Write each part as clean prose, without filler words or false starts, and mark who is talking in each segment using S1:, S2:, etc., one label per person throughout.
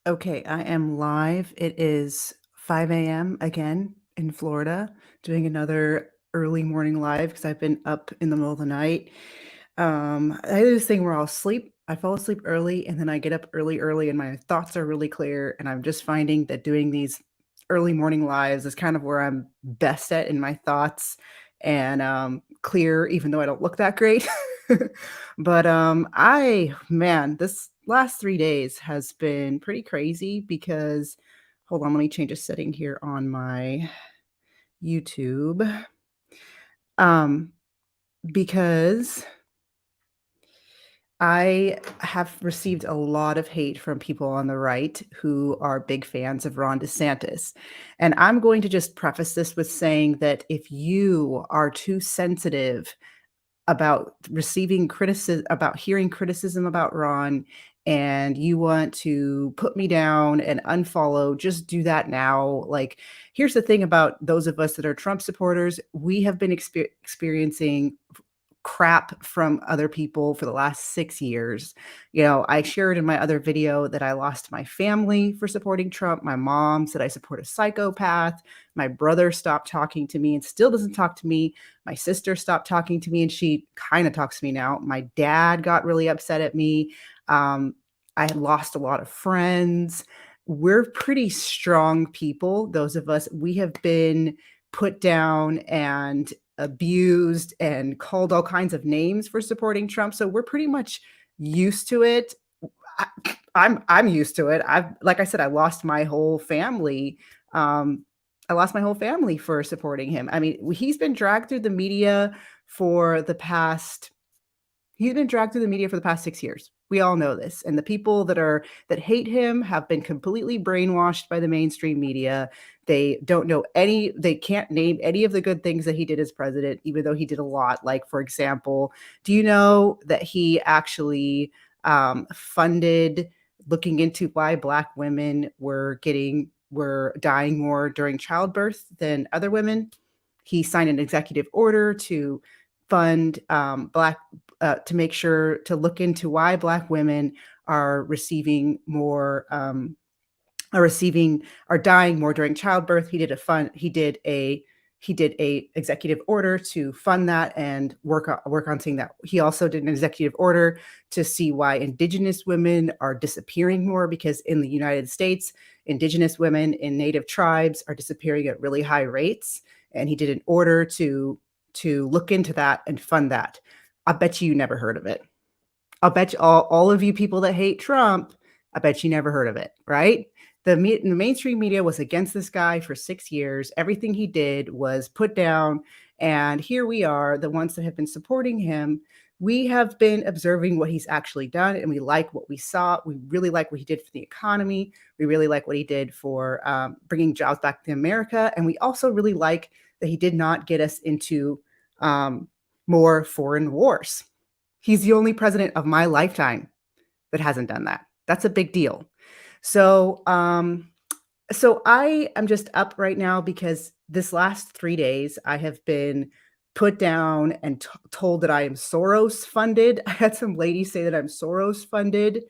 S1: Okay, I am live. It is 5 a.m. again in Florida, doing another early morning live because I've been up in the middle of the night. I do this thing where I'll sleep. I fall asleep early and then I get up early, and my thoughts are really clear. And I'm just finding that doing these early morning lives is kind of where I'm best at in my thoughts and clear, even though I don't look that great. But man, this last 3 days has been pretty crazy because hold on, let me change a setting here on my YouTube. Um, because I have received a lot of hate from people on the right who are big fans of Ron DeSantis. And I'm going to just preface this with saying that if you are too sensitive about receiving criticism, about hearing criticism about Ron, and you want to put me down and unfollow, just do that now. Like, here's the thing about those of us that are Trump supporters: we have been experiencing crap from other people for the last 6 years. I shared in my other video that I lost my family for supporting Trump. My mom said I support a psychopath. My brother stopped talking to me and still doesn't talk to me. My sister stopped talking to me and she kind of talks to me now. My dad got really upset at me. I had lost a lot of friends. We're pretty strong people. Those of us, we have been put down and abused and called all kinds of names for supporting Trump. So we're pretty much used to it. I, I'm used to it. Like I said, I lost my whole family. I lost my whole family for supporting him. I mean, he's been dragged through the media for the past He's been dragged through the media for the past 6 years. We all know this. And the people that hate him have been completely brainwashed by the mainstream media. They don't know they can't name any of the good things that he did as president, even though he did a lot. Like, for example, do you know that he actually funded looking into why Black women were dying more during childbirth than other women? He signed an executive order to fund to make sure to look into why Black women are receiving more are dying more during childbirth. He did a executive order to fund that and work on seeing that. He also did an executive order to see why Indigenous women are disappearing more, because in the United States, Indigenous women in Native tribes are disappearing at really high rates. And he did an order to look into that and fund that. I bet you never heard of it. I'll bet you all of you people that hate Trump, I bet you never heard of it, right? The mainstream media was against this guy for 6 years. Everything he did was put down. And here we are, the ones that have been supporting him. We have been observing what he's actually done, and we like what we saw. We really like what he did for the economy. We really like what he did for bringing jobs back to America. And we also really like that he did not get us into more foreign wars. He's the only president of my lifetime that hasn't done that. That's a big deal. So, I am just up right now because this last 3 days I have been put down and told that I am Soros funded. I had some ladies say that I'm Soros funded,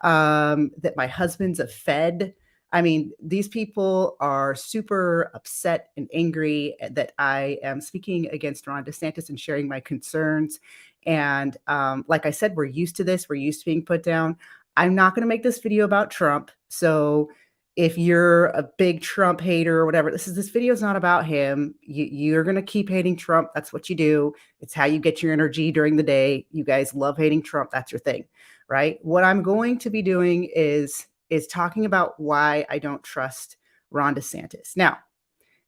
S1: that my husband's a Fed. I mean, these people are super upset and angry that I am speaking against Ron DeSantis and sharing my concerns. And like I said, we're used to this. We're used to being put down. I'm not going to make this video about Trump. So if you're a big Trump hater or whatever, this video is not about him. You're going to keep hating Trump. That's what you do. It's how you get your energy during the day. You guys love hating Trump. That's your thing, right? What I'm going to be doing is talking about why I don't trust Ron DeSantis. Now,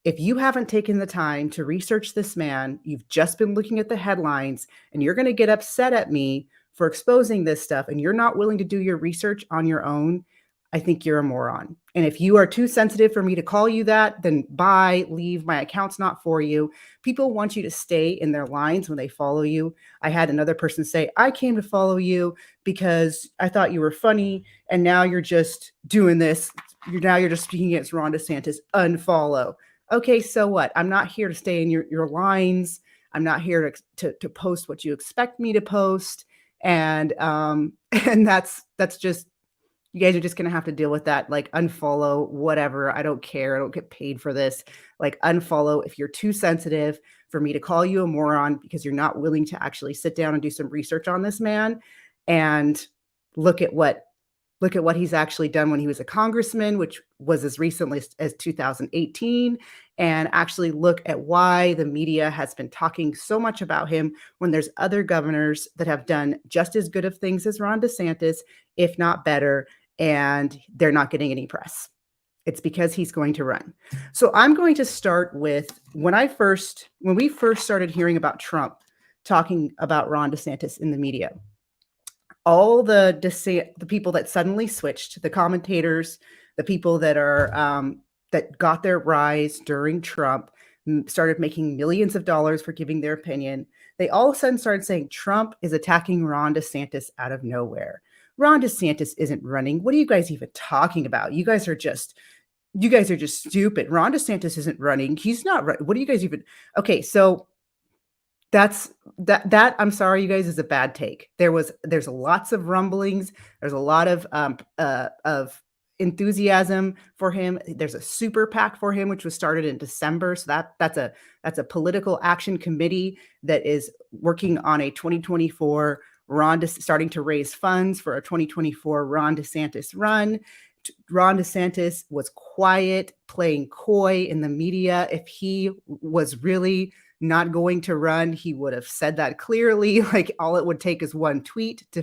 S1: if you haven't taken the time to research this man, you've just been looking at the headlines, and you're going to get upset at me for exposing this stuff, and you're not willing to do your research on your own, I think you're a moron. And if you are too sensitive for me to call you that, then bye, leave. My account's not for you. People want you to stay in their lines when they follow you. I had another person say, I came to follow you because I thought you were funny, and now you're just doing this. You're just speaking against Ron DeSantis. Unfollow. Okay, so what? I'm not here to stay in your lines. I'm not here to post what you expect me to post. And and that's just, You guys are just gonna have to deal with that, like, unfollow, whatever, I don't care, I don't get paid for this, like, unfollow if you're too sensitive for me to call you a moron because you're not willing to actually sit down and do some research on this man, and look at what he's actually done when he was a congressman, which was as recently as 2018, and actually look at why the media has been talking so much about him when there's other governors that have done just as good of things as Ron DeSantis, if not better, and they're not getting any press. It's because he's going to run. So I'm going to start with when we first started hearing about Trump talking about Ron DeSantis in the media, all the people that suddenly switched, the commentators, the people that are that got their rise during Trump, started making millions of dollars for giving their opinion. They all of a sudden started saying Trump is attacking Ron DeSantis out of nowhere. Ron DeSantis isn't running. What are you guys even talking about? You guys are just stupid. Ron DeSantis isn't running. He's not right. What are you guys even? Okay, so that I'm sorry, you guys, is a bad take. There's lots of rumblings. There's a lot of enthusiasm for him. There's a super PAC for him, which was started in December. So that's a political action committee that is working on a 2024 starting to raise funds for a 2024 Ron DeSantis run. Ron DeSantis was quiet, playing coy in the media. If he was really not going to run, he would have said that clearly. Like, all it would take is one tweet to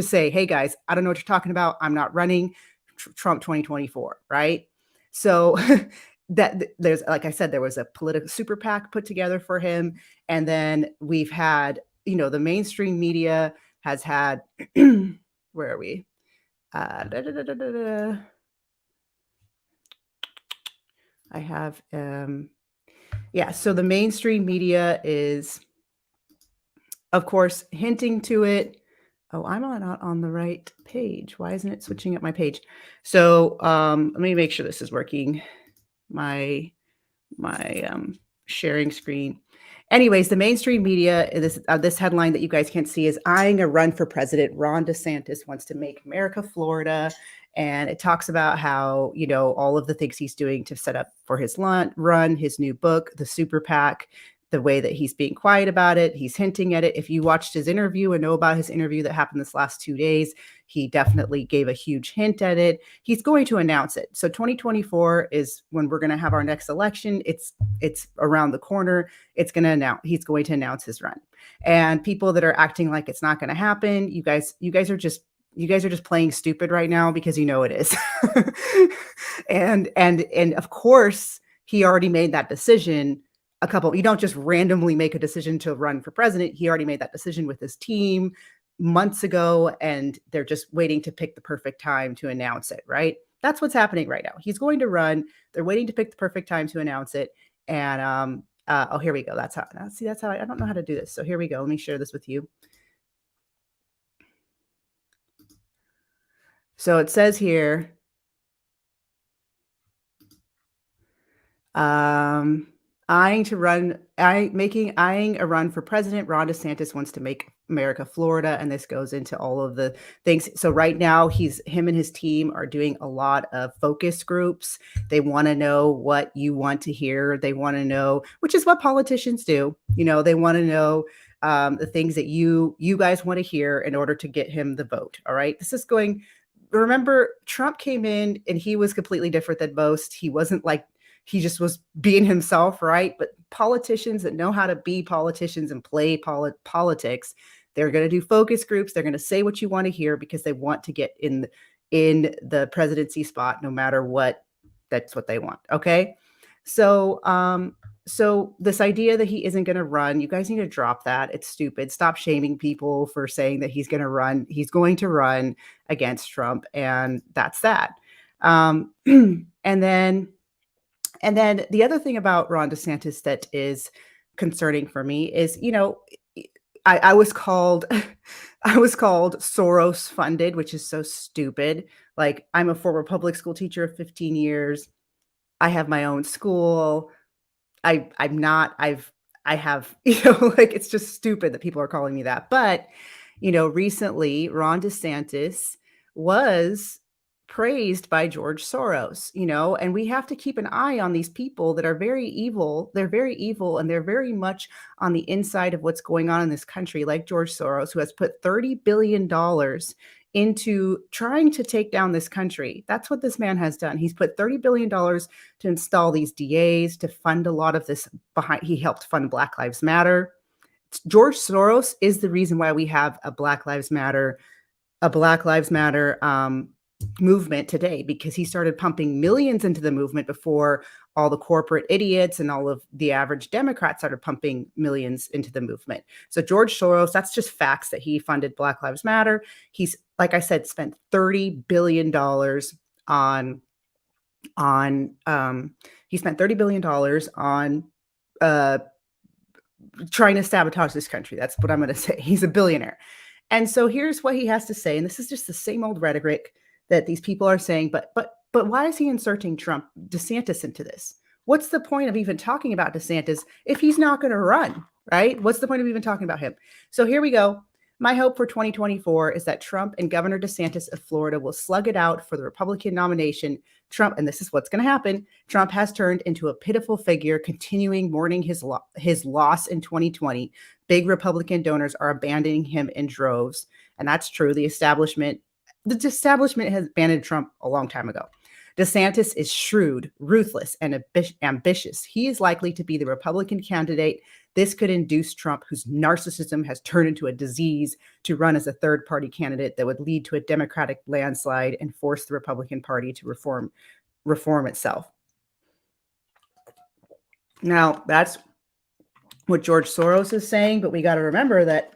S1: say, hey guys, I don't know what you're talking about. I'm not running. Trump 2024, right? So that there's, like I said, there was a political super PAC put together for him. And then we've had, the mainstream media has had, where are we? I have, so the mainstream media is, of course, hinting to it. Oh, I'm not on the right page. Why isn't it switching up my page? So let me make sure this is working. My sharing screen. Anyways, the mainstream media, this headline that you guys can't see, is eyeing a run for president. Ron DeSantis wants to make America Florida. And it talks about how, all of the things he's doing to set up for his run, his new book, the super PAC, the way that he's being quiet about it. He's hinting at it. If you watched his interview and know about his interview that happened this last 2 days, he definitely gave a huge hint at it. He's going to announce it. So 2024 is when we're going to have our next election. It's around the corner. He's going to announce his run. And people that are acting like it's not going to happen, you guys are just playing stupid right now, because it is. and of course, he already made that decision. You don't just randomly make a decision to run for president. He already made that decision with his team months ago, and they're just waiting to pick the perfect time to announce it, right? That's what's happening right now. He's going to run. They're waiting to pick the perfect time to announce it. And here we go. That's how I don't know how to do this. So here we go. Let me share this with you. So it says here, eyeing a run for president. Ron DeSantis wants to make America Florida, and this goes into all of the things. So right now, him and his team are doing a lot of focus groups. They want to know what you want to hear. They want to know, which is what politicians do. They want to know the things that you guys want to hear in order to get him the vote. All right, remember, Trump came in and he was completely different than most. He wasn't like, he just was being himself, right? But politicians that know how to be politicians and play politics, they're going to do focus groups. They're going to say what you want to hear because they want to get in the presidency spot, no matter what. That's what they want. Okay. So this idea that he isn't going to run, you guys need to drop that. It's stupid. Stop shaming people for saying that he's going to run. He's going to run against Trump, and that's that. And then the other thing about Ron DeSantis that is concerning for me is, I was called Soros funded, which is so stupid. Like, I'm a former public school teacher of 15 years. I have my own school. I have, like, it's just stupid that people are calling me that. But, Recently, Ron DeSantis was praised by George Soros, and we have to keep an eye on these people that are very evil. They're very evil, and they're very much on the inside of what's going on in this country, like George Soros, who has put $30 billion into trying to take down this country. That's what this man has done. He's put $30 billion to install these DAs, to fund a lot of this behind. He helped fund Black Lives Matter. George Soros is the reason why we have a Black Lives Matter movement today, because he started pumping millions into the movement before all the corporate idiots and all of the average Democrats started pumping millions into the movement. So George Soros, that's just facts that he funded Black Lives Matter. He's, like I said, spent $30 billion he spent $30 billion on trying to sabotage this country. That's what I'm going to say. He's a billionaire. And so here's what he has to say. And this is just the same old rhetoric that these people are saying. But why is he inserting DeSantis into this? What's the point of even talking about DeSantis if he's not going to run, right? What's the point of even talking about him? So here we go. My hope for 2024 is that Trump and Governor DeSantis of Florida will slug it out for the Republican nomination. Trump, and this is what's going to happen, Trump has turned into a pitiful figure, continuing mourning his loss in 2020. Big Republican donors are abandoning him in droves. And that's true. The establishment has abandoned Trump a long time ago. DeSantis is shrewd, ruthless, and ambitious. He is likely to be the Republican candidate. This could induce Trump, whose narcissism has turned into a disease, to run as a third-party candidate that would lead to a Democratic landslide and force the Republican Party to reform itself. Now, that's what George Soros is saying, but we got to remember that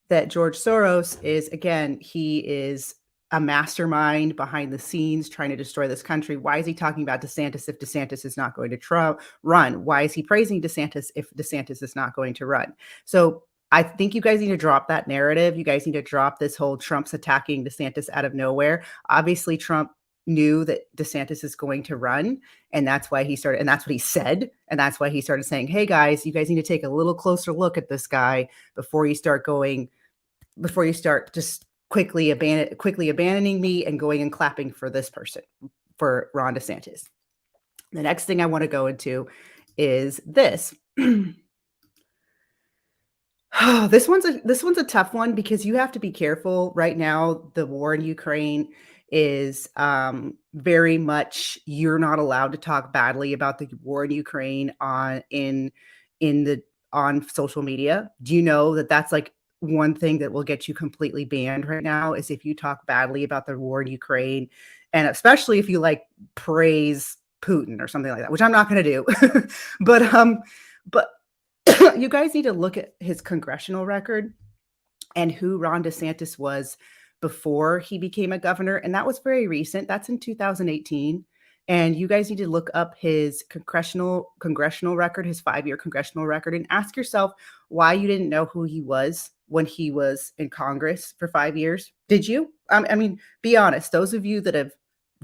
S1: that George Soros is, again, he is a mastermind behind the scenes trying to destroy this country. Why is he talking about DeSantis if DeSantis is not going to run? Why is he praising DeSantis if DeSantis is not going to run? So I think you guys need to drop that narrative. You guys need to drop this whole Trump's attacking DeSantis out of nowhere. Obviously, Trump knew that DeSantis is going to run, and that's why he started, and that's what he said, and that's why he started saying, hey guys, you guys need to take a little closer look at this guy before you start just quickly abandoning me and going and clapping for this person, for Ron DeSantis. The next thing I want to go into is this. This one's a tough one, because you have to be careful right now. The war in Ukraine is very much, you're not allowed to talk badly about the war in Ukraine on social media. Do you know that that's like one thing that will get you completely banned right now, is if you talk badly about the war in Ukraine, and especially if you praise Putin or something like that, which I'm not going to do. but you guys need to look at his congressional record and who Ron DeSantis was before he became a governor. And that was very recent. That's in 2018. And you guys need to look up his congressional record, his 5-year congressional record, and ask yourself why you didn't know who he was when he was in Congress for 5 years. Did you? I mean, be honest. Those of you that have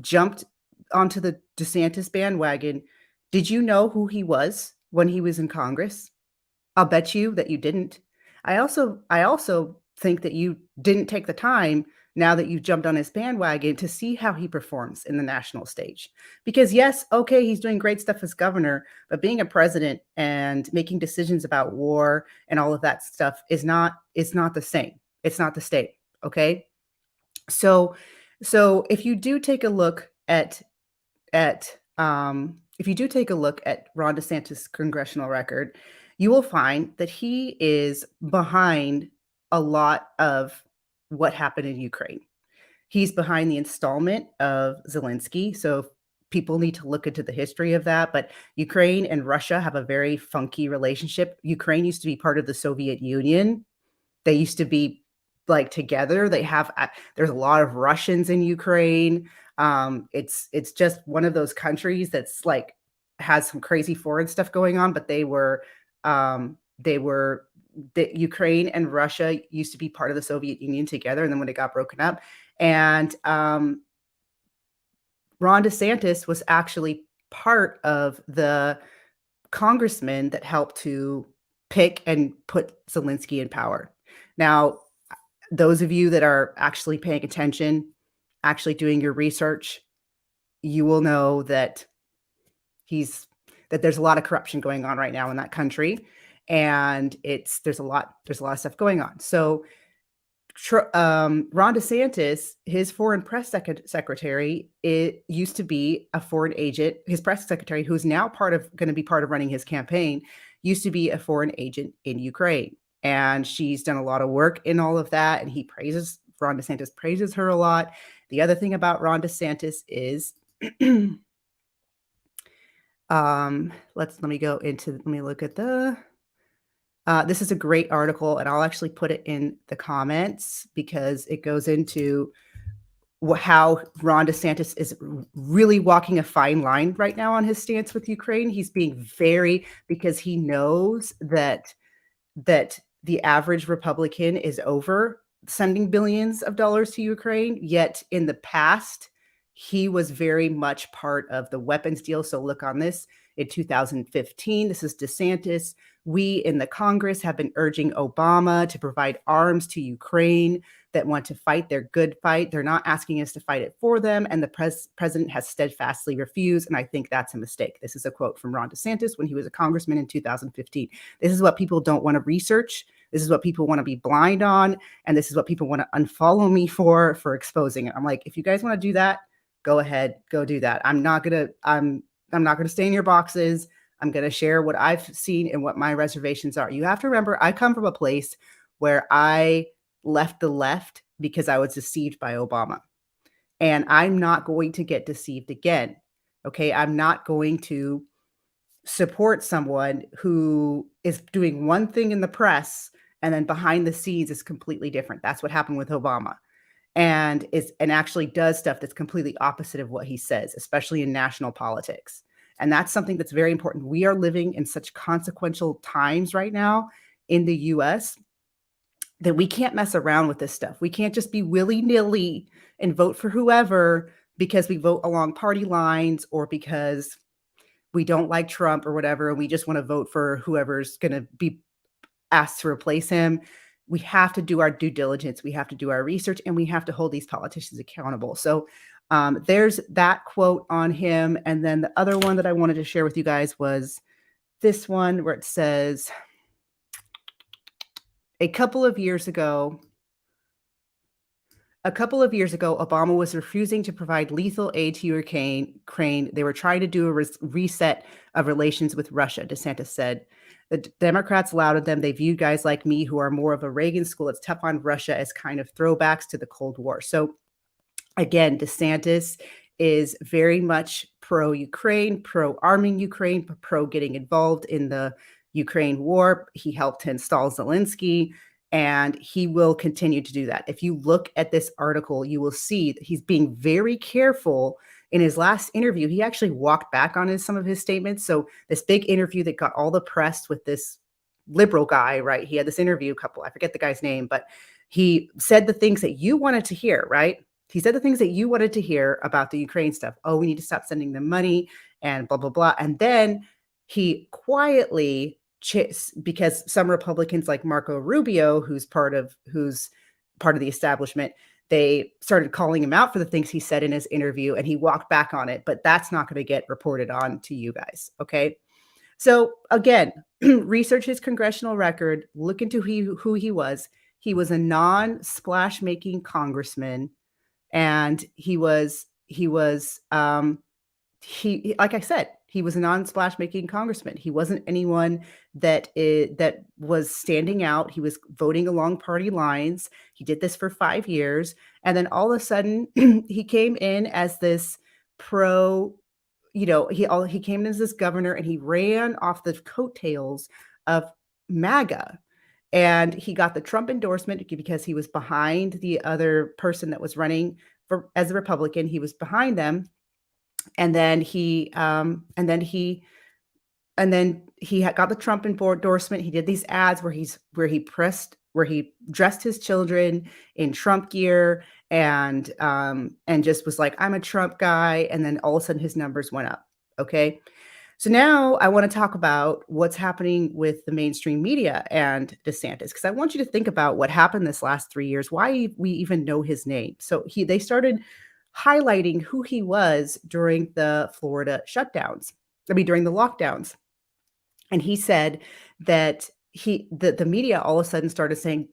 S1: jumped onto the DeSantis bandwagon, did you know who he was when he was in Congress? I'll bet you that you didn't. I also think that you didn't take the time, now that you've jumped on his bandwagon, to see how he performs in the national stage. Because yes, okay, he's doing great stuff as governor, but being a president and making decisions about war and all of that stuff is not the same. It's not the same. Okay. So if you do take a look at Ron DeSantis' congressional record, you will find that he is behind a lot of what happened in Ukraine. He's behind the installment of Zelensky. So people need to look into the history of that. But Ukraine and Russia have a very funky relationship. Ukraine used to be part of the Soviet Union. They used to be together. There's a lot of Russians in Ukraine. It's just one of those countries that's has some crazy foreign stuff going on, but Ukraine and Russia used to be part of the Soviet Union together. And then when it got broken up, and Ron DeSantis was actually part of the congressman that helped to pick and put Zelensky in power. Now, those of you that are actually paying attention, actually doing your research, you will know that he's that there's a lot of corruption going on right now in that country, and there's a lot of stuff going on. So Ron DeSantis, his foreign press secretary, it used to be a foreign agent. His press secretary, who's now going to be part of running his campaign, used to be a foreign agent in Ukraine, and she's done a lot of work in all of that. And Ron DeSantis praises her a lot. The other thing about Ron DeSantis is, let me look at this is a great article, and I'll actually put it in the comments because it goes into how Ron DeSantis is really walking a fine line right now on his stance with Ukraine. He's being because he knows that the average Republican is over sending billions of dollars to Ukraine, yet in the past, he was very much part of the weapons deal. So look on this. In 2015, this is DeSantis. We in the Congress have been urging Obama to provide arms to Ukraine that want to fight their good fight. They're not asking us to fight it for them. And the president has steadfastly refused. And I think that's a mistake. This is a quote from Ron DeSantis when he was a congressman in 2015. This is what people don't want to research. This is what people want to be blind on. And this is what people want to unfollow me for exposing it. I'm like, if you guys want to do that, go ahead, go do that. I'm not going to stay in your boxes. I'm going to share what I've seen and what my reservations are. You have to remember, I come from a place where I left the left because I was deceived by Obama. And I'm not going to get deceived again. Okay. I'm not going to support someone who is doing one thing in the press and then behind the scenes is completely different. That's what happened with Obama. And actually does stuff that's completely opposite of what he says, especially in national politics. And that's something that's very important. We are living in such consequential times right now in the US that we can't mess around with this stuff. We can't just be willy-nilly and vote for whoever because we vote along party lines or because we don't like Trump or whatever, and we just want to vote for whoever's going to be asked to replace him. We have to do our due diligence. We have to do our research, and we have to hold these politicians accountable. So there's that quote on him. And then the other one that I wanted to share with you guys was this one where it says, a couple of years ago, Obama was refusing to provide lethal aid to Ukraine. They were trying to do a reset of relations with Russia, DeSantis said. The Democrats lauded them. They viewed guys like me, who are more of a Reagan school, it's tough on Russia, as kind of throwbacks to the Cold War. So again, DeSantis is very much pro-Ukraine, pro-arming Ukraine, pro getting involved in the Ukraine war. He helped to install Zelensky, and he will continue to do that. If you look at this article, you will see that he's being very careful. In his last interview, he actually walked back on some of his statements. So this big interview that got all the press with this liberal guy, right? He had this interview I forget the guy's name, but he said the things that you wanted to hear, right? He said the things that you wanted to hear about the Ukraine stuff. Oh, we need to stop sending them money and blah, blah, blah. And then he quietly, because some Republicans like Marco Rubio, who's part of the establishment, they started calling him out for the things he said in his interview, and he walked back on it. But that's not going to get reported on to you guys. Okay. So again, research his congressional record, look into who he was. He was a non-splash making congressman. And he like I said, he was a non-splash making congressman. He wasn't anyone that was standing out. He was voting along party lines. He did this for 5 years. And then all of a sudden he came in as this he came in as this governor, and he ran off the coattails of MAGA. And he got the Trump endorsement because he was behind the other person that was running as a Republican. He was behind them. And then he got the Trump endorsement. He did these ads where he dressed his children in Trump gear and just was like, I'm a Trump guy. And then all of a sudden his numbers went up. Okay. So now I want to talk about what's happening with the mainstream media and DeSantis, because I want you to think about what happened this last 3 years, why we even know his name. So they started highlighting who he was during the Florida shutdowns. I mean, during the lockdowns. And he said that the media all of a sudden started saying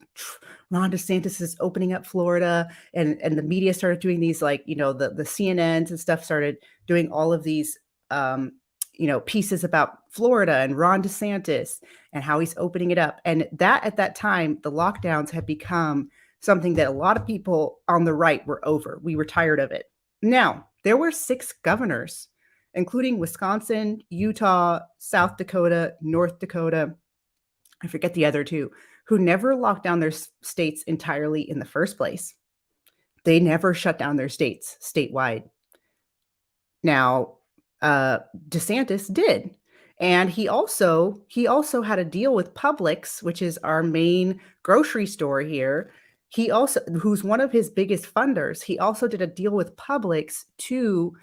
S1: Ron DeSantis is opening up Florida, and the media started doing these, like, the CNNs and stuff started doing all of these pieces about Florida and Ron DeSantis and how he's opening it up. And that at that time, the lockdowns had become something that a lot of people on the right were over. We were tired of it. Now, there were 6 governors, including Wisconsin, Utah, South Dakota, North Dakota, I forget the other 2, who never locked down their states entirely in the first place. They never shut down their states statewide. Now, DeSantis did. And he also had a deal with Publix, which is our main grocery store here. He also, who's one of his biggest funders, he also did a deal with Publix to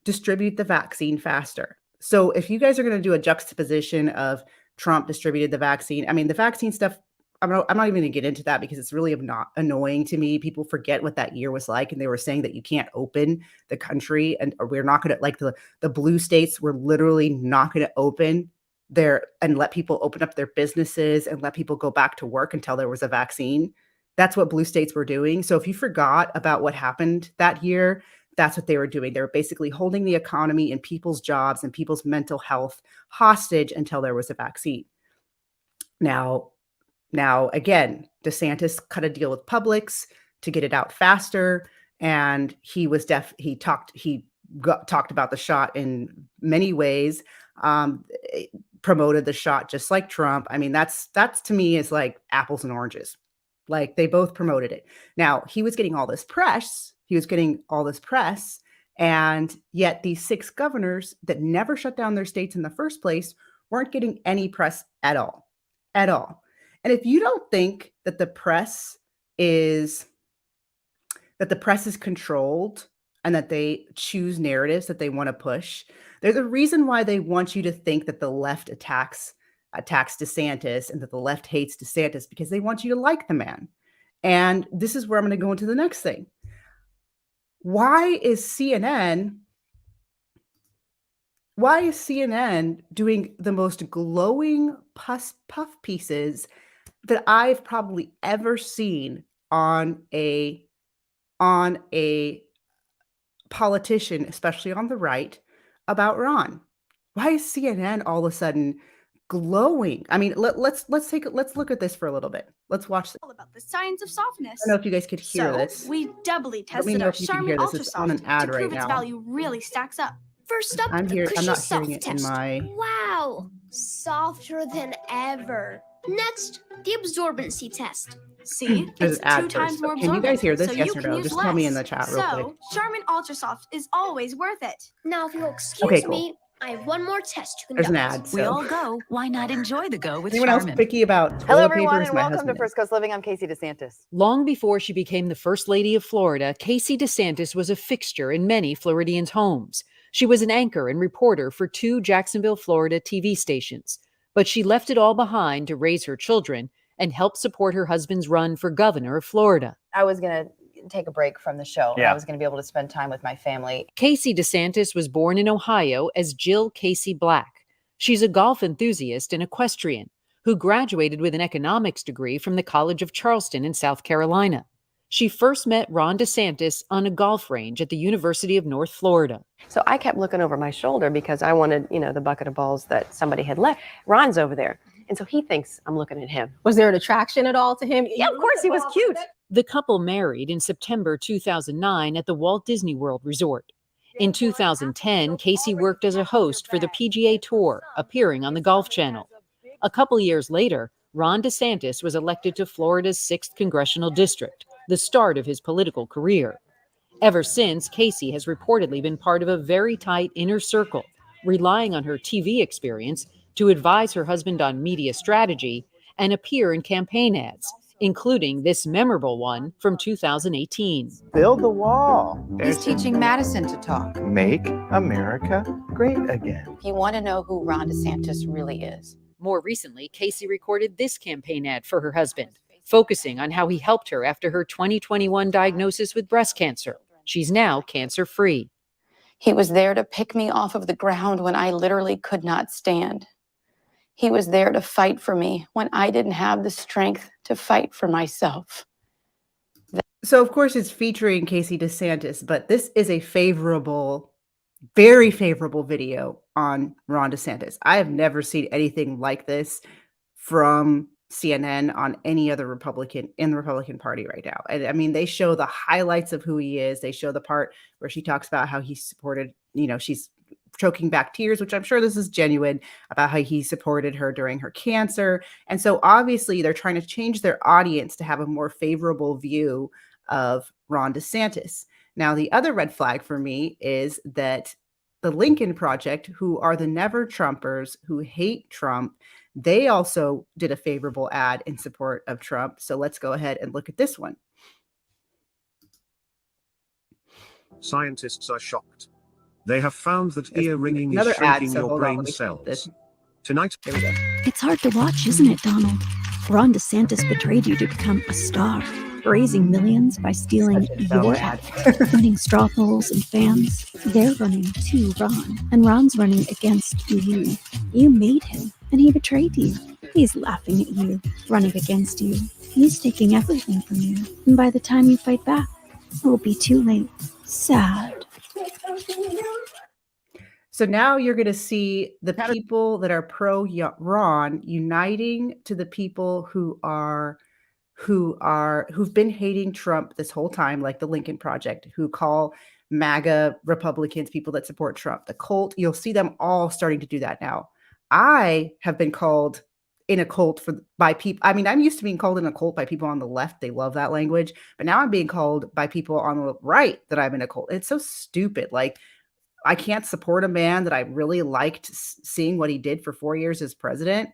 S1: distribute the vaccine faster. So if you guys are going to do a juxtaposition of Trump distributed the vaccine, I mean, the vaccine stuff, I'm not even going to get into that because it's really not annoying to me. People forget what that year was like, and they were saying that you can't open the country, and we're not going to, like, the blue states were literally not going to open their and let people open up their businesses and let people go back to work until there was a vaccine. That's what blue states were doing. So if you forgot about what happened that year, that's what they were doing. They were basically holding the economy and people's jobs and people's mental health hostage until there was a vaccine. Now, again, DeSantis cut a deal with Publix to get it out faster, and he talked about the shot in many ways, promoted the shot just like Trump. I mean, that's to me is like apples and oranges. Like, they both promoted it. Now, he was getting all this press. And yet these 6 governors that never shut down their states in the first place weren't getting any press at all. And if you don't think that the press is controlled and that they choose narratives that they want to push, there's a reason why they want you to think that the left attacks DeSantis and that the left hates DeSantis, because they want you to like the man. And this is where I'm going to go into the next thing. Why is CNN doing the most glowing puff pieces that I've probably ever seen on a politician, especially on the right, about Ron? Why is CNN all of a sudden glowing? I mean, let's look at this for a little bit. Let's watch this.
S2: All about the science of softness.
S1: I don't know if you guys could hear this.
S2: We doubly
S1: Let me
S2: tested
S1: know
S2: our
S1: if you can
S2: Charmin
S1: hear this.
S2: Ultra
S1: It's on an
S2: Soft
S1: ad
S2: to
S1: right
S2: prove its
S1: now.
S2: value really stacks up. First up,
S1: I'm
S2: the
S1: not
S2: Cushy
S1: hearing
S2: Soft
S1: it in
S2: test.
S1: my.
S3: Wow, softer than ever. Next, the absorbency test.
S2: See,
S1: There's
S2: it's
S1: an ad
S2: 2 times
S1: first.
S2: more
S1: Can you guys hear this?
S2: so
S1: Yes
S2: you
S1: or
S2: can
S1: no?
S2: use
S1: Just tell me in the
S2: less.
S1: chat real quick.
S2: So, Charmin Ultra Soft is always worth it.
S3: Now, if you'll excuse
S1: Okay, cool.
S3: me, I have one more test to
S1: There's
S3: conduct.
S1: an ad.
S4: We
S1: So,
S4: all go. Why not enjoy the go with
S1: anyone else
S4: Charmin?
S1: picky about
S5: Hello,
S1: toilet paper?
S5: everyone,
S1: Is
S5: and
S1: my
S5: welcome to
S1: husband.
S5: First Coast Living. I'm Casey DeSantis.
S6: Long before she became the First Lady of Florida, Casey DeSantis was a fixture in many Floridians' homes. She was an anchor and reporter for 2 Jacksonville, Florida TV stations. But she left it all behind to raise her children and help support her husband's run for governor of Florida.
S5: I was going to take a break from the show.
S7: Yeah.
S5: I was going to be able to spend time with my family.
S6: Casey DeSantis was born in Ohio as Jill Casey Black. She's a golf enthusiast and equestrian who graduated with an economics degree from the College of Charleston in South Carolina. She first met Ron DeSantis on a golf range at the University of North Florida.
S8: So I kept looking over my shoulder because I wanted, the bucket of balls that somebody had left. Ron's over there. And so he thinks I'm looking at him.
S9: Was there an attraction at all to him?
S8: Yeah, of course, he was cute.
S6: The couple married in September 2009 at the Walt Disney World Resort. In 2010, Casey worked as a host for the PGA Tour, appearing on the Golf Channel. A couple years later, Ron DeSantis was elected to Florida's 6th Congressional District, the start of his political career. Ever since, Casey has reportedly been part of a very tight inner circle, relying on her TV experience to advise her husband on media strategy and appear in campaign ads, including this memorable one from 2018.
S7: Build the wall.
S10: He's teaching Madison to talk.
S7: Make America great again.
S10: If you want to know who Ron DeSantis really is.
S6: More recently, Casey recorded this campaign ad for her husband, focusing on how he helped her after her 2021 diagnosis with breast cancer. She's now cancer-free.
S10: He was there to pick me off of the ground when I literally could not stand. He was there to fight for me when I didn't have the strength to fight for myself.
S1: So, of course, it's featuring Casey DeSantis, but this is a favorable, very favorable video on Ron DeSantis. I have never seen anything like this from CNN on any other Republican in the Republican Party right now. And I mean, they show the highlights of who he is. They show the part where she talks about how he supported, she's choking back tears, which I'm sure this is genuine, about how he supported her during her cancer. And so obviously they're trying to change their audience to have a more favorable view of Ron DeSantis. Now, the other red flag for me is that the Lincoln Project, who are the never Trumpers, who hate Trump, they also did a favorable ad in support of Trump. So let's go ahead and look at this one.
S11: Scientists are shocked. They have found that ear ringing is
S1: Another ad,
S11: shrinking
S1: so
S11: your
S1: hold on,
S11: brain
S1: let me flip
S11: cells.
S1: this.
S11: Tonight,
S1: Here we go.
S12: It's hard to watch, isn't it, Donald? Ron DeSantis betrayed you to become a star, raising millions by stealing your ad, winning straw polls and fans. They're running to Ron, and Ron's running against you. You made him, and he betrayed you. He's laughing at you, running against you. He's taking everything from you, and by the time you fight back, it will be too late. Sad.
S1: So now you're going to see the people that are pro Ron uniting to the people who've been hating Trump this whole time, like the Lincoln Project, who call MAGA Republicans people that support Trump. The cult, you'll see them all starting to do that now. I have been called in a cult by people. I mean, I'm used to being called in a cult by people on the left. They love that language. But now I'm being called by people on the right that I'm in a cult. It's so stupid. Like, I can't support a man that I really liked seeing what he did for 4 years as president.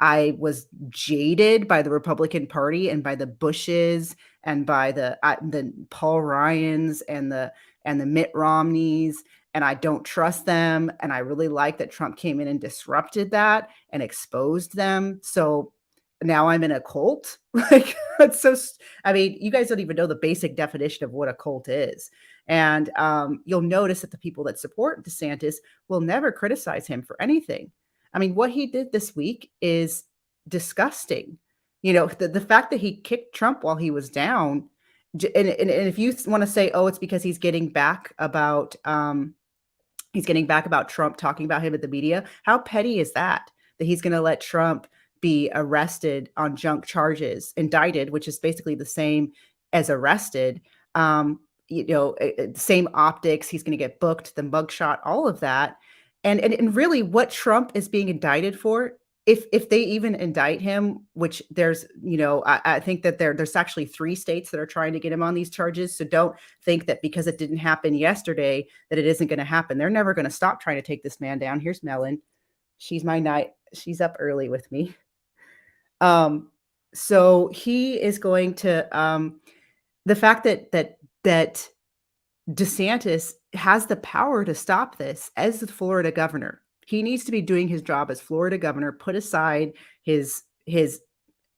S1: I was jaded by the Republican Party and by the Bushes and by the Paul Ryans and the Mitt Romneys, and I don't trust them. And I really like that Trump came in and disrupted that and exposed them. So now I'm in a cult. Like, it's so, I mean, you guys don't even know the basic definition of what a cult is. And you'll notice that the people that support DeSantis will never criticize him for anything. I mean, what he did this week is disgusting. The fact that he kicked Trump while he was down. And if you want to say, oh, it's because he's getting back about Trump talking about him at the media. How petty is that he's going to let Trump be arrested on junk charges, indicted, which is basically the same as arrested. Same optics. He's going to get booked, the mugshot, all of that. And really what Trump is being indicted for, if they even indict him, which there's, I think that there's actually 3 states that are trying to get him on these charges. So don't think that because it didn't happen yesterday that it isn't going to happen. They're never going to stop trying to take this man down. Here's Melon. She's my night. She's up early with me. So he is going to, the fact that DeSantis has the power to stop this as the Florida governor. He needs to be doing his job as Florida governor, put aside his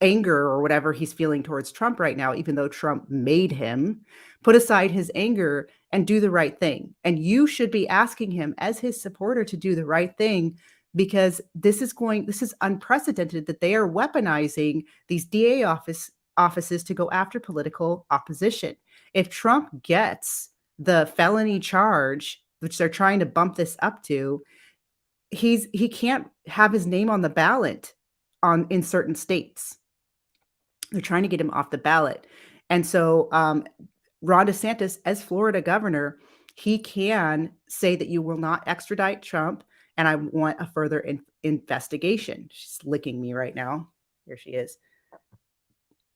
S1: anger or whatever he's feeling towards Trump right now, even though Trump made him, put aside his anger and do the right thing. And you should be asking him as his supporter to do the right thing, because this is unprecedented that they are weaponizing these DA offices to go after political opposition. If Trump gets the felony charge, which they're trying to bump this up to, he can't have his name on the ballot in certain states. They're trying to get him off the ballot. And so Ron DeSantis, as Florida governor, he can say that you will not extradite Trump, and I want a further investigation. She's licking me right now. Here she is.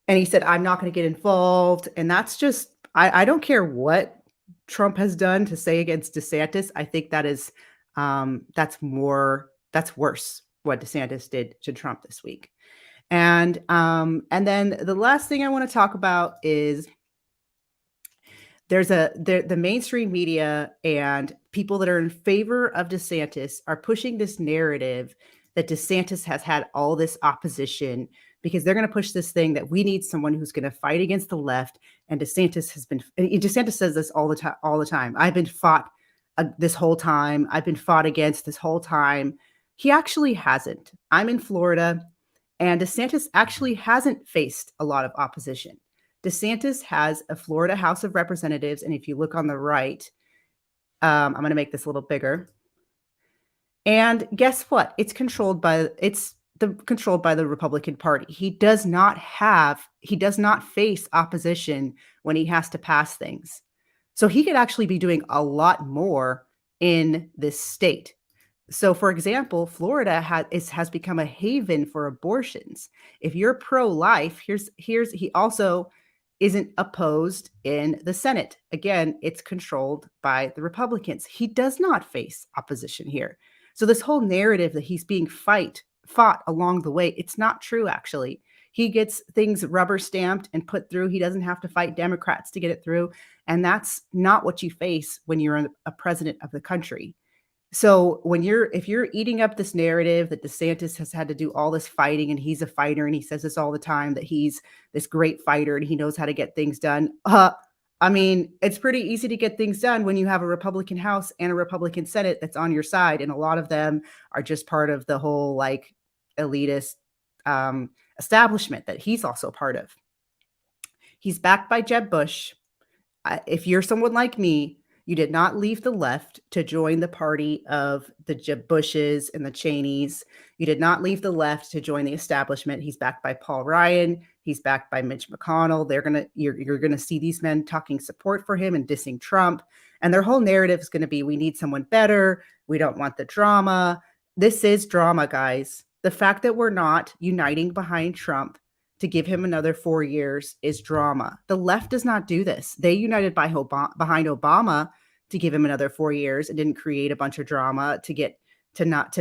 S1: And he said, I'm not going to get involved. And that's just, I don't care what Trump has done to say against DeSantis. I think that is, that's worse what DeSantis did to Trump this week. And then the last thing I want to talk about is the mainstream media and people that are in favor of DeSantis are pushing this narrative that DeSantis has had all this opposition because they're going to push this thing that we need someone who's going to fight against the left. And DeSantis says this all the time. I've been fought this whole time. I've been fought against this whole time. He actually hasn't. I'm in Florida, and DeSantis actually hasn't faced a lot of opposition. DeSantis has a Florida House of Representatives, and if you look on the right, I'm going to make this a little bigger. And guess what? It's controlled by the Republican Party. He does not face opposition when he has to pass things. So he could actually be doing a lot more in this state. So, for example, Florida has become a haven for abortions. If you're pro-life, he also isn't opposed in the Senate. Again, it's controlled by the Republicans. He does not face opposition here. So this whole narrative that he's being fought along the way, it's not true, actually. He gets things rubber stamped and put through. He doesn't have to fight Democrats to get it through. And that's not what you face when you're a president of the country. So if you're eating up this narrative that DeSantis has had to do all this fighting and he's a fighter and he says this all the time, that he's this great fighter and he knows how to get things done. I mean, it's pretty easy to get things done when you have a Republican House and a Republican Senate that's on your side. And a lot of them are just part of the whole like elitist establishment that he's also part of. He's backed by Jeb Bush. If you're someone like me, you did not leave the left to join the party of the Jeb Bushes and the Cheneys. You did not leave the left to join the establishment. He's backed by Paul Ryan. He's backed by Mitch McConnell. You're gonna see these men talking support for him and dissing Trump. And their whole narrative is going to be, we need someone better. We don't want the drama. This is drama, guys. The fact that we're not uniting behind Trump to give him another 4 years is drama. The left does not do this. They united behind Obama to give him another 4 years and didn't create a bunch of drama to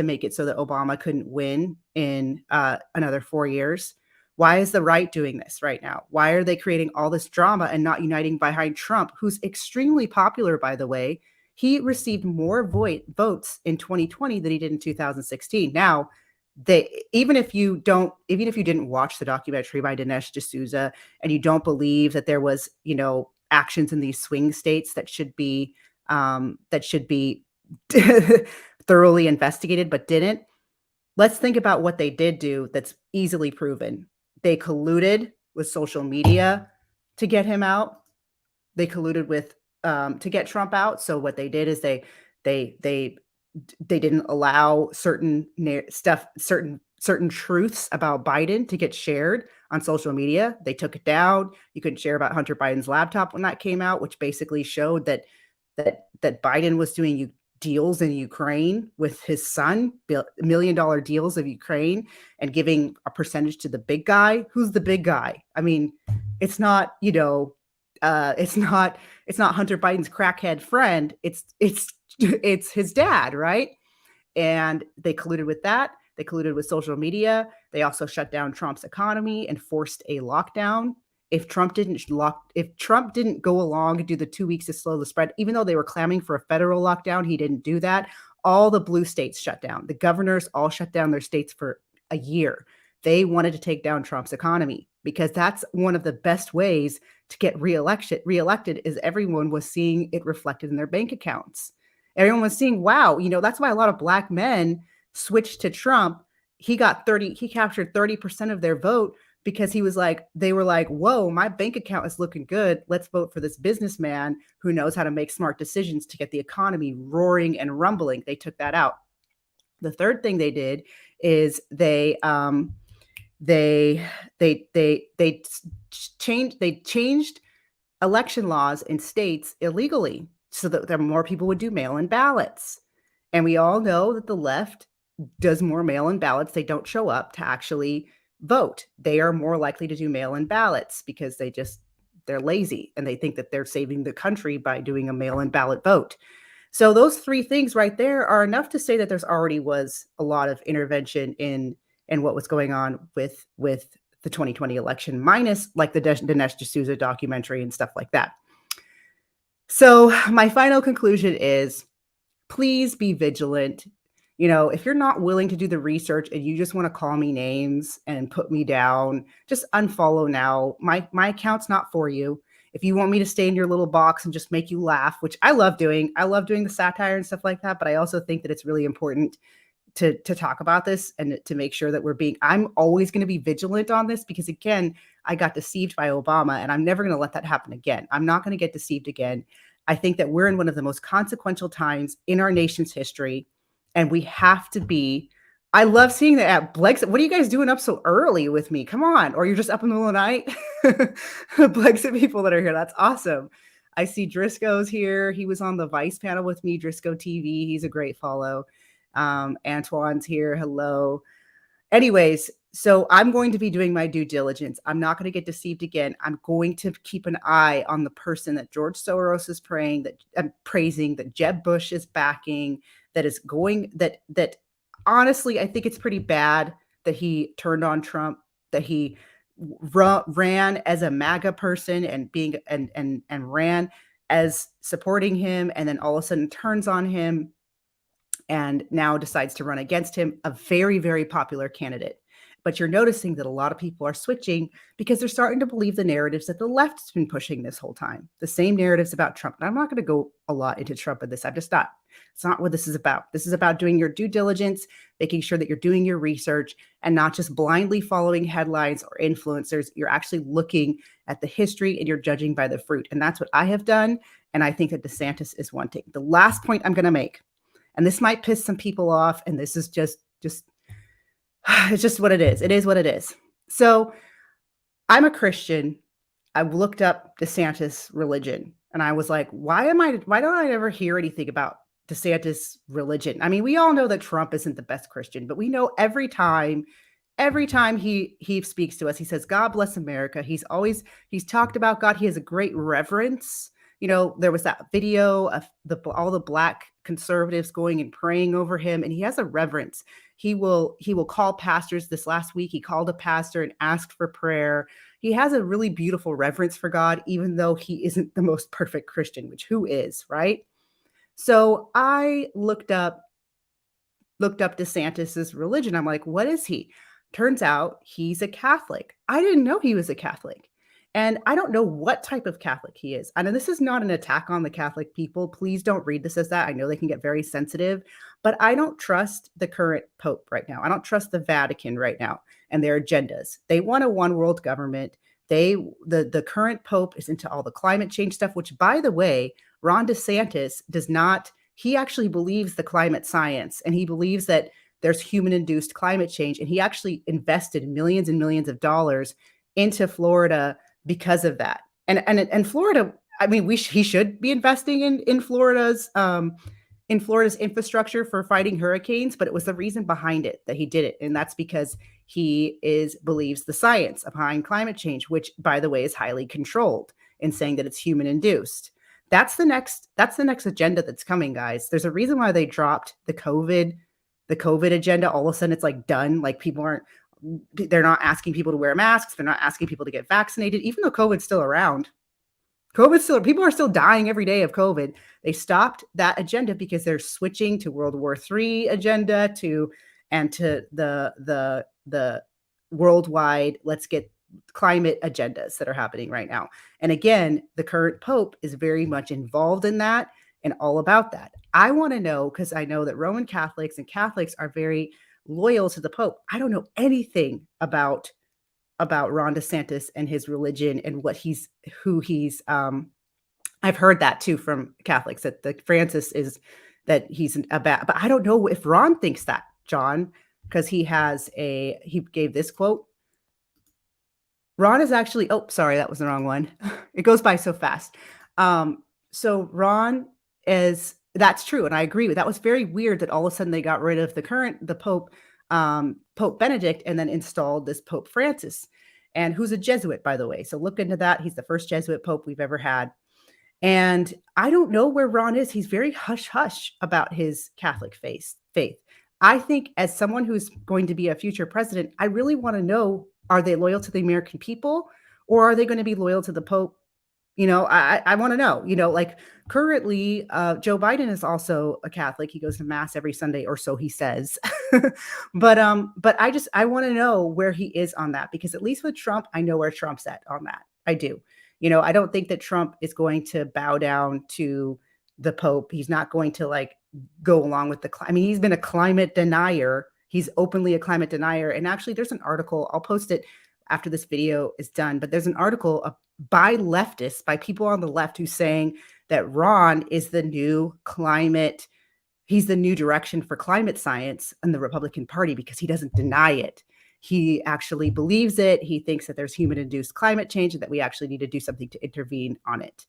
S1: make it so that Obama couldn't win in another 4 years. Why is the right doing this right now? Why are they creating all this drama and not uniting behind Trump, who's extremely popular, by the way? He received more votes in 2020 than he did in 2016. Now, even if you didn't watch the documentary by Dinesh D'Souza and you don't believe that there was, actions in these swing states that should be thoroughly investigated but didn't, let's think about what they did do that's easily proven. They colluded with social media to get him out. They colluded with to get Trump out. So what they did is they didn't allow certain truths about Biden to get shared on social media. They took it down. You couldn't share about Hunter Biden's laptop when that came out, which basically showed that Biden was doing deals in Ukraine with his son, $1 million deals of Ukraine, and giving a percentage to the big guy. Who's the big guy? I mean, it's not, it's not Hunter Biden's crackhead friend. It's his dad, right? And they colluded with that. They colluded with social media. They also shut down Trump's economy and forced a lockdown. If Trump didn't go along and do the 2 weeks to slow the spread, even though they were clamming for a federal lockdown, he didn't do that. All the blue states shut down. The governors all shut down their states for a year. They wanted to take down Trump's economy because that's one of the best ways to get reelected is everyone was seeing it reflected in their bank accounts. Everyone was seeing, wow, that's why a lot of black men switched to Trump. He captured 30% of their vote because they were like, whoa, my bank account is looking good. Let's vote for this businessman who knows how to make smart decisions to get the economy roaring and rumbling. They took that out. The third thing they did is they changed election laws in states illegally so that more people would do mail-in ballots. And we all know that the left does more mail-in ballots. They don't show up to actually vote. They are more likely to do mail-in ballots because they're lazy and they think that they're saving the country by doing a mail-in ballot vote. So those three things right there are enough to say that there's already was a lot of intervention in and what was going on with the 2020 election, minus like the Dinesh D'Souza documentary and stuff like that. So my final conclusion is, please be vigilant. If you're not willing to do the research and you just want to call me names and put me down, just unfollow now. My account's not for you. If you want me to stay in your little box and just make you laugh, which I love doing the satire and stuff like that, but I also think that it's really important to talk about this and to make sure that I'm always going to be vigilant on this, because again, I got deceived by Obama and I'm never going to let that happen again. I'm not going to get deceived again. I think that we're in one of the most consequential times in our nation's history, and we have to be. I love seeing that at Blexit. What are you guys doing up so early with me? Come on. Or you're just up in the middle of the night? Blexit people that are here. That's awesome. I see Driscoll's here. He was on the Vice panel with me, Driscoll TV. He's a great follow. Antoine's here. Hello. Anyways, so I'm going to be doing my due diligence. I'm not going to get deceived again. I'm going to keep an eye on the person that George Soros is praising, that Jeb Bush is backing, that honestly, I think it's pretty bad that he turned on Trump, that he ran as a MAGA person and ran as supporting him, and then all of a sudden turns on him and now decides to run against him, a very, very popular candidate. But you're noticing that a lot of people are switching because they're starting to believe the narratives that the left's been pushing this whole time. The same narratives about Trump. And I'm not going to go a lot into Trump in this. I'm just not. It's not what this is about. This is about doing your due diligence, making sure that you're doing your research and not just blindly following headlines or influencers. You're actually looking at the history and you're judging by the fruit. And that's what I have done. And I think that DeSantis is wanting. The last point I'm going to make, and this might piss some people off, and this is just it's just what it is. It is what it is. So I'm a Christian. I looked up DeSantis religion and I was like, why don't I ever hear anything about DeSantis religion? I mean, we all know that Trump isn't the best Christian, but we know every time he speaks to us, he says, God bless America. He's talked about God. He has a great reverence. There was that video of all the Black conservatives going and praying over him, and he has a reverence. He will call pastors. This last week, he called a pastor and asked for prayer. He has a really beautiful reverence for God, even though he isn't the most perfect Christian, which who is, right? So I looked up DeSantis's religion. I'm like, what is he? Turns out he's a Catholic. I didn't know he was a Catholic. And I don't know what type of Catholic he is. I know this is not an attack on the Catholic people. Please don't read this as that. I know they can get very sensitive, but I don't trust the current Pope right now. I don't trust the Vatican right now and their agendas. They want a one world government. The current Pope is into all the climate change stuff, which, by the way, Ron DeSantis does not. He actually believes the climate science, and he believes that there's human-induced climate change. And he actually invested millions and millions of dollars into Florida because of that. And Florida, I mean, he should be investing in Florida's infrastructure for fighting hurricanes, but it was the reason behind it that he did it. And that's because he believes the science behind climate change, which, by the way, is highly controlled, in saying that it's human induced. That's the next agenda that's coming, guys. There's a reason why they dropped the COVID agenda. All of a sudden it's like done. Like they're not asking people to wear masks. They're not asking people to get vaccinated, even though COVID's still around. People are still dying every day of COVID. They stopped that agenda because they're switching to World War III agenda to the worldwide, let's get climate agendas that are happening right now. And again, the current Pope is very much involved in that and all about that. I want to know, because I know that Roman Catholics and Catholics are very loyal to the Pope. I don't know anything about Ron DeSantis and his religion and who he's I've heard that too from Catholics, that Francis is, that he's a bad, but I don't know if Ron thinks that, John, because he gave this quote. Ron is actually, oh, sorry, that was the wrong one. It goes by so fast. So Ron is, that's true. And I agree with that. Was very weird that all of a sudden they got rid of the Pope, Pope Benedict, and then installed this Pope Francis, and who's a Jesuit, by the way. So look into that. He's the first Jesuit Pope we've ever had. And I don't know where Ron is. He's very hush hush about his Catholic faith. I think as someone who's going to be a future president, I really want to know, are they loyal to the American people or are they going to be loyal to the Pope? I want to know, like currently, Joe Biden is also a Catholic. He goes to mass every Sunday, or so he says. But I want to know where he is on that, because at least with Trump, I know where Trump's at on that. I do. I don't think that Trump is going to bow down to the Pope. He's not going to like go along with I mean, he's been a climate denier. He's openly a climate denier. And actually, there's an article, I'll post it after this video is done, but there's an article by leftists, by people on the left, who's saying that Ron is the new climate. He's the new direction for climate science in the Republican Party because he doesn't deny it. He actually believes it. He thinks that there's human-induced climate change and that we actually need to do something to intervene on it.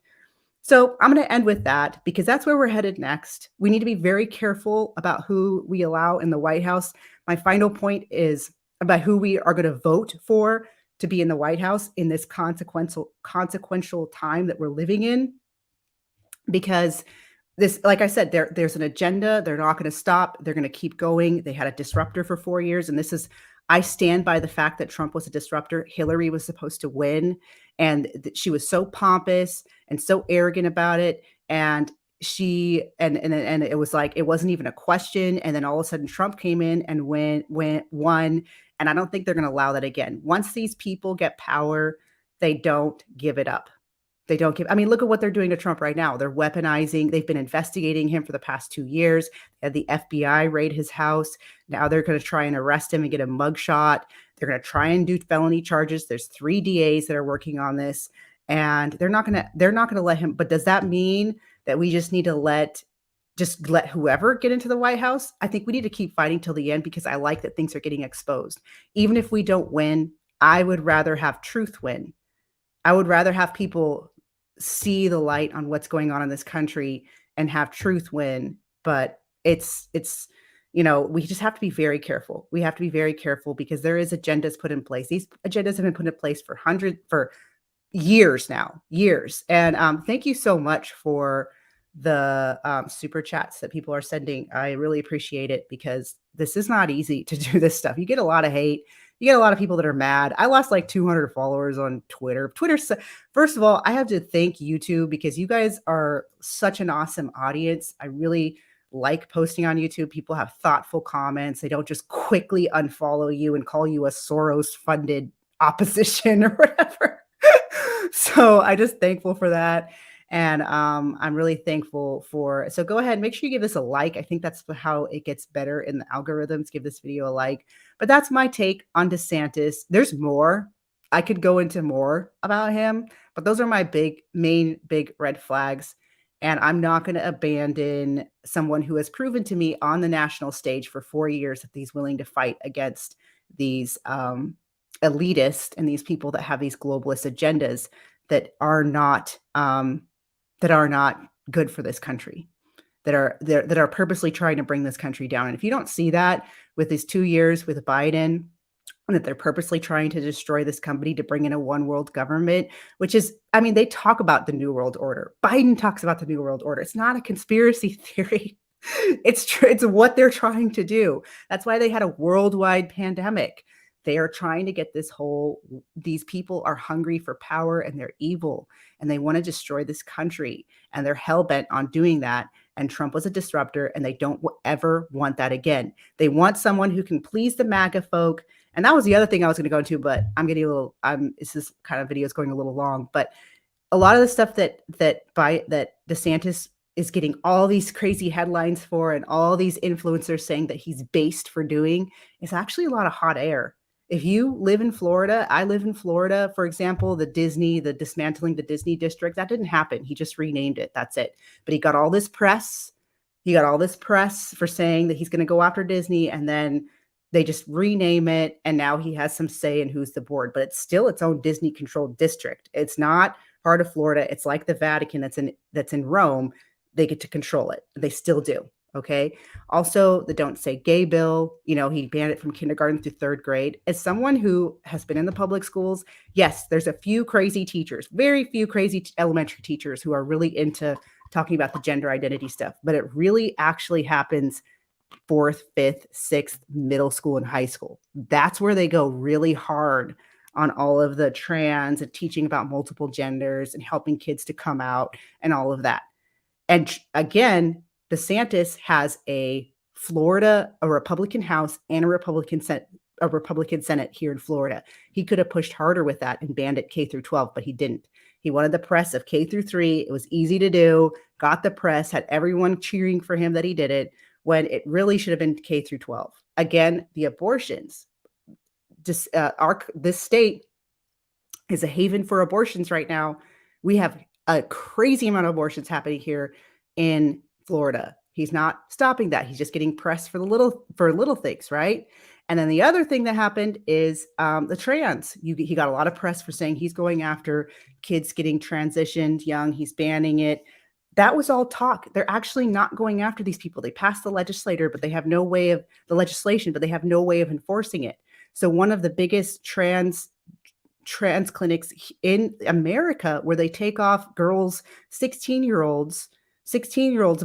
S1: So I'm going to end with that because that's where we're headed next. We need to be very careful about who we allow in the White House. My final point is about who we are going to vote for to be in the White House in this consequential time that we're living in. Because this, like I said, there's an agenda. They're not going to stop. They're going to keep going. They had a disruptor for 4 years. And I stand by the fact that Trump was a disruptor. Hillary was supposed to win. And she was so pompous and so arrogant about it. And and it was like, it wasn't even a question. And then all of a sudden Trump came in and won. And I don't think they're going to allow that again. Once these people get power, they don't give it up. I mean, look at what they're doing to Trump right now. They're weaponizing. They've been investigating him for the past 2 years. They had the FBI raid his house. Now they're going to try and arrest him and get a mugshot. They're going to try and do felony charges. There's 3 DAs that are working on this, and they're not going to let him. But does that mean that we just need to let whoever get into the White House? I think we need to keep fighting till the end, because I like that things are getting exposed. Even if we don't win, I would rather have truth win. I would rather have people see the light on what's going on in this country and have truth win. But it's we just have to be very careful. We have to be very careful because there is agendas put in place. These agendas have been put in place for years now, years. And thank you so much for the super chats that people are sending. I really appreciate it, because this is not easy to do this stuff. You get a lot of hate. You get a lot of people that are mad. I lost like 200 followers on Twitter. First of all, I have to thank YouTube, because you guys are such an awesome audience. I really like posting on YouTube. People have thoughtful comments. They don't just quickly unfollow you and call you a Soros-funded opposition or whatever. So I'm just thankful for that. And I'm really thankful so go ahead, make sure you give this a like. I think that's how it gets better in the algorithms. Give this video a like. But that's my take on DeSantis. There's more. I could go into more about him, but those are my main big red flags. And I'm not going to abandon someone who has proven to me on the national stage for 4 years that he's willing to fight against these elitists and these people that have these globalist agendas that are not good for this country, that are purposely trying to bring this country down. And if you don't see that with these 2 years with Biden, and that they're purposely trying to destroy this company to bring in a one world government, which is, I mean, they talk about the New World Order. Biden talks about the New World Order. It's not a conspiracy theory. It's true. It's what they're trying to do. That's why they had a worldwide pandemic. They are trying to get these people are hungry for power, and they're evil, and they want to destroy this country, and they're hell-bent on doing that. And Trump was a disruptor, and they don't ever want that again. They want someone who can please the MAGA folk. And that was the other thing I was going to go into, but I'm getting this kind of video is going a little long, but a lot of the stuff that DeSantis is getting all these crazy headlines for, and all these influencers saying that he's based for doing, is actually a lot of hot air. If you live in Florida, I live in Florida, for example, the dismantling the Disney district, that didn't happen. He just renamed it. That's it. But he got all this press. He got all this press for saying that he's going to go after Disney, and then they just rename it. And now he has some say in who's the board, but it's still its own Disney controlled district. It's not part of Florida. It's like the Vatican that's in Rome. They get to control it. They still do. Okay. Also, the Don't Say Gay bill, he banned it from kindergarten through 3rd grade. As someone who has been in the public schools, yes, there's a few crazy teachers, very few crazy elementary teachers who are really into talking about the gender identity stuff, but it really actually happens 4th, 5th, 6th, middle school and high school. That's where they go really hard on all of the trans and teaching about multiple genders and helping kids to come out and all of that. And again, DeSantis has a Republican House and a Republican Senate here in Florida. He could have pushed harder with that and banned it K through 12, but he didn't. He wanted the press of K through 3. It was easy to do, got the press, had everyone cheering for him that he did it, when it really should have been K through 12. Again, the abortions. This state is a haven for abortions right now. We have a crazy amount of abortions happening here in Florida. He's not stopping that. He's just getting pressed for little things, right? And then the other thing that happened is the trans. He got a lot of press for saying he's going after kids getting transitioned young. He's banning it. That was all talk. They're actually not going after these people. They passed the legislation, but they have no way of enforcing it. So one of the biggest trans clinics in America, where they take off girls, 16-year-olds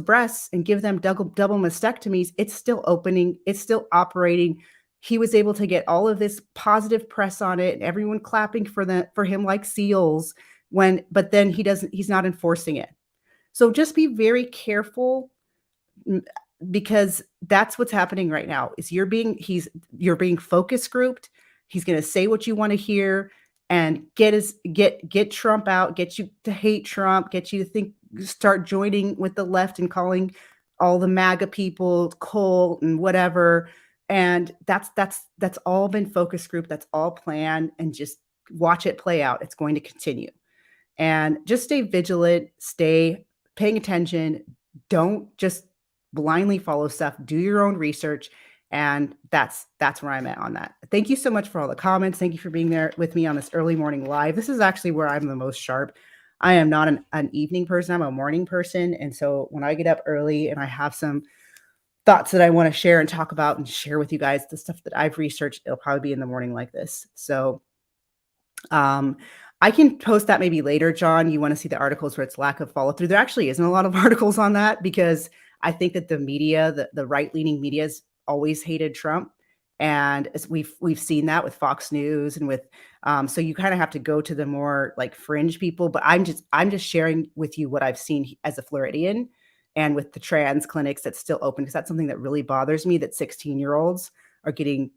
S1: breasts and give them double mastectomies, it's still opening, it's still operating. He was able to get all of this positive press on it and everyone clapping for him like seals, but then he's not enforcing it. So just be very careful, because that's what's happening right now. Is you're being focus grouped. He's going to say what you want to hear and get Trump out, get you to hate Trump, get you to start joining with the left and calling all the MAGA people cult and whatever. And that's all been focus group. That's all planned, and just watch it play out. It's going to continue. And just stay vigilant, stay paying attention. Don't just blindly follow stuff. Do your own research. And that's where I'm at on that. Thank you so much for all the comments. Thank you for being there with me on this early morning live. This is actually where I'm the most sharp. I am not an evening person. I'm a morning person. And so when I get up early and I have some thoughts that I want to share and talk about and share with you guys, the stuff that I've researched, it'll probably be in the morning like this. So I can post that maybe later, John. You want to see the articles where it's lack of follow through. There actually isn't a lot of articles on that, because I think that the media, the right-leaning media, has always hated Trump. And we've seen that with Fox News and with so you kind of have to go to the more like fringe people. But I'm just sharing with you what I've seen as a Floridian, and with the trans clinics that's still open, because that's something that really bothers me, that 16-year-olds are getting,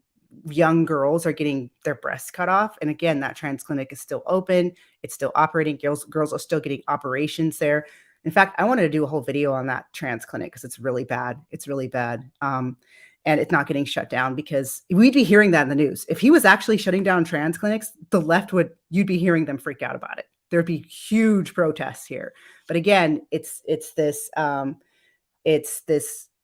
S1: young girls are getting their breasts cut off. And again, that trans clinic is still open. It's still operating. Girls are still getting operations there. In fact, I wanted to do a whole video on that trans clinic because it's really bad. It's really bad. And it's not getting shut down, because we'd be hearing that in the news. If he was actually shutting down trans clinics, the left you'd be hearing them freak out about it. There'd be huge protests here. But again, it's this,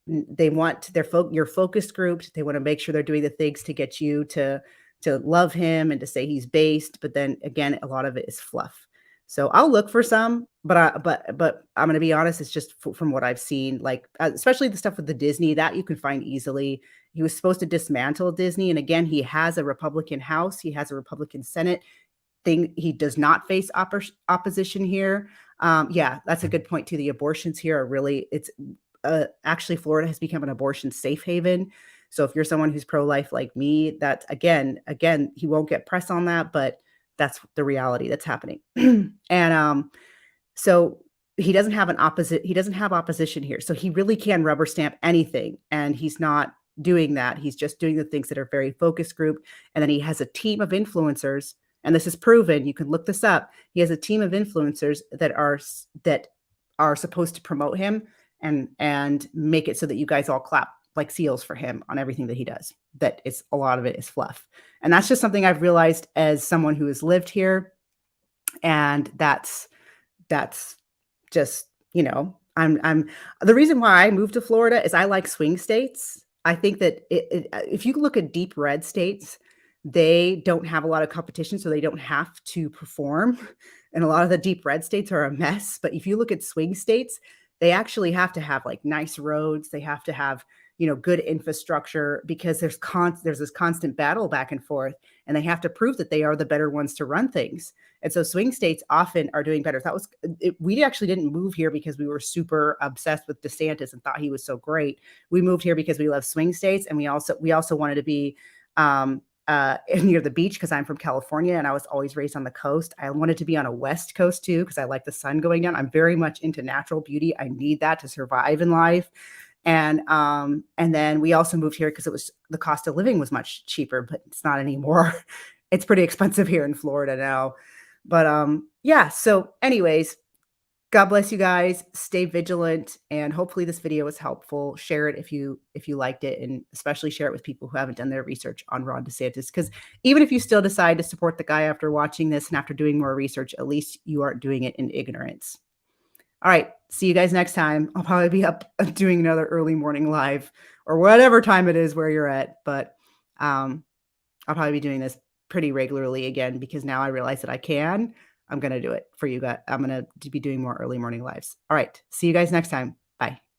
S1: they want your focus grouped. They want to make sure they're doing the things to get you to love him and to say he's based. But then again, a lot of it is fluff. So I'll look for some, but I'm going to be honest. It's just from what I've seen, like especially the stuff with the Disney that you can find easily. He was supposed to dismantle Disney, and again, he has a Republican House, he has a Republican Senate. He does not face opposition here. Yeah, that's a good point too. The abortions here are really actually Florida has become an abortion safe haven. So if you're someone who's pro-life like me, that again, he won't get press on that, but that's the reality that's happening. And so he doesn't have opposition here. So he really can rubber stamp anything. And he's not doing that. He's just doing the things that are very focus group. And then he has a team of influencers. And this is proven. You can look this up. He has a team of influencers that are supposed to promote him and make it so that you guys all clap like seals for him on everything that he does. A lot of it is fluff. And that's just something I've realized as someone who has lived here. And that's just, I'm the reason why I moved to Florida is I like swing states. I think that if you look at deep red states, they don't have a lot of competition, so they don't have to perform. And a lot of the deep red states are a mess. But if you look at swing states, they actually have to have like nice roads. They have to have good infrastructure, because there's this constant battle back and forth, and they have to prove that they are the better ones to run things. And so swing states often are doing better. We actually didn't move here because we were super obsessed with DeSantis and thought he was so great. We moved here because we love swing states, and we also wanted to be near the beach, because I'm from California and I was always raised on the coast. I wanted to be on a West Coast too, because I like the sun going down. I'm very much into natural beauty. I need that to survive in life. And then we also moved here because the cost of living was much cheaper, but it's not anymore. It's pretty expensive here in Florida now. But yeah, so anyways, God bless you guys. Stay vigilant, and hopefully this video was helpful. Share it if you liked it, and especially share it with people who haven't done their research on Ron DeSantis, because even if you still decide to support the guy after watching this and after doing more research, at least you aren't doing it in ignorance. All right, see you guys next time. I'll probably be up doing another early morning live, or whatever time it is where you're at, but I'll probably be doing this pretty regularly again, because now I realize that I'm going to do it for you guys. I'm going to be doing more early morning lives. All right. See you guys next time. Bye.